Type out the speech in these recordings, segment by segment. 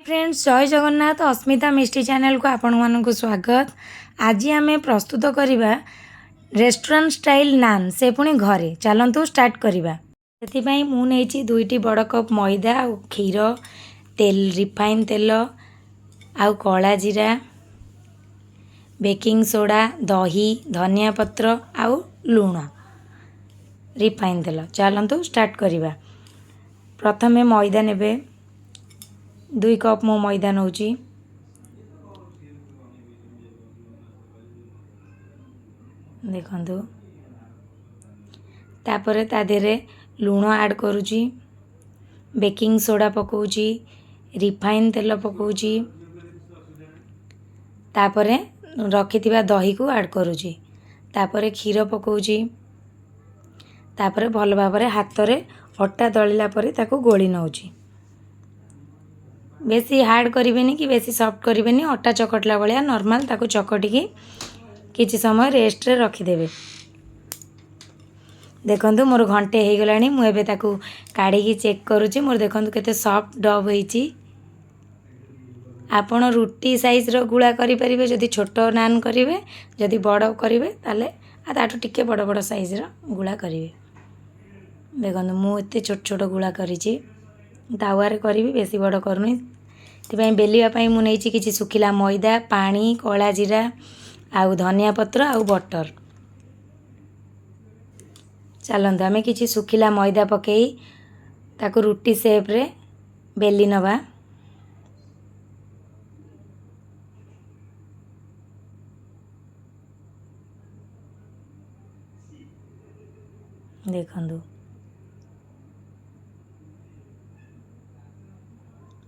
Friends जय जगन्नाथ अस्मिता मिष्टी channel को आपण मानक स्वागत। आज आम प्रस्तुत करवा रेस्टोरेंट स्टाइल नान से पुणी घरे चलतु स्टार्ट करवा। से मुझे दुईटी बड़ कप मैदा आ क्षीर तेल रिफाइन तेल आउ कला जीरा बेकिंग सोडा दही धनिया पत्र आउ लुण रिफाइन तेल चलतु स्टार्ट करवा। प्रथमे मैदा नेबे 2 कप मो मैदा नौची देखंतु तापर ता देरे लुण ऐड करूची बेकिंग सोडा पकाउची रिफाइन तेल पकाउची तापर रखिथिबा दही को ऐड करूची तापर क्षीर पकाउची तापर भल भाबरे हाथ रे अट्टा दळिला परे ताको गोली नौची। बेसी हार्ड करें कि बेसी सॉफ्ट करें अटा चकटला भाया नॉर्मल ताको चकटिकी किसी समय रेस्ट रे रखिदेवे। देखंतु मोर घंटे हो गलानी मुझे ताको काढ़ी चेक करुँची मोर देखंतु केते सॉफ्ट डव होईची। आपण रुटी साइज रो गुळा करि परिबे जदि छोट नान करिवे जदि बड़ करिवे ताले ताठू टिके बड़ बड़ साइज रो गुळा करिवे। देखंतु मु एते छोट छोट गुळा करिची तावारे करिवी बेसी बड़ करूनी। तेपाई बेलिया मुझे किसी सुखिला मैदा पानी कला जीरा आउ धनिया पत्र आउ बटर चलते आम कि सुखिला मैदा पकई ताको रुटी शेप रे बेली नवा। देखंतु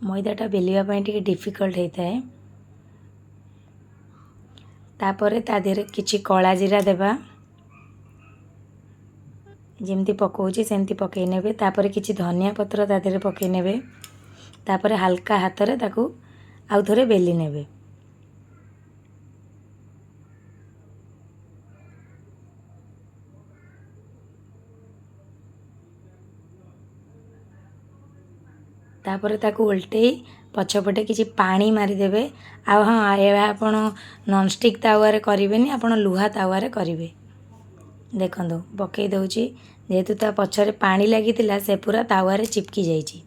मैदाटा बेलिया टी डिफिकल्ट होता है। तापरे ता देहरे किछि कला जीरा देबा जेमती पकाउची सेमती पकई नेबे तापरे किछि धनिया पत्र ता देहरे पकई नेबे तापरे हल्का हाथ रे ताकू आउ थोड़े बेली नेबे। तापर ताकू उल्टई पछपटे किसी पानी मारिदेवे। आ हाँ यह आपण नॉनस्टिक तावारे करेंगे आपण लुहा तावारे करेंगे। देखो पकई दूची जेहेतु ता पछरे पानी लगी से पूरा तावारे चिपकी जाइए।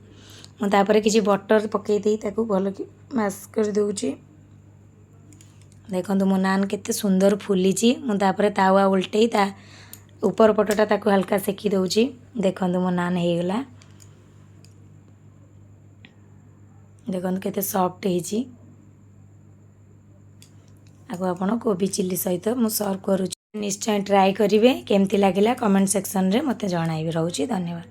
मुझे किसी बटर पकई दी ताकू भल कि मैश कर दूची। देखो मो नान केते सुंदर फुली मुझे तावा उल्टई ता ऊपर पटटा ताकू हल्का सेकी दूची। देखो मो नान हो गला देखो केते सॉफ्ट होईची। आगो आपण कोबी चिल्ली सहित मु सर्व करूँ। निश्चय ट्राई करेंगे केमती लगिला कमेंट सेक्शन रे मते जणाइबे। रहूची धन्यवाद।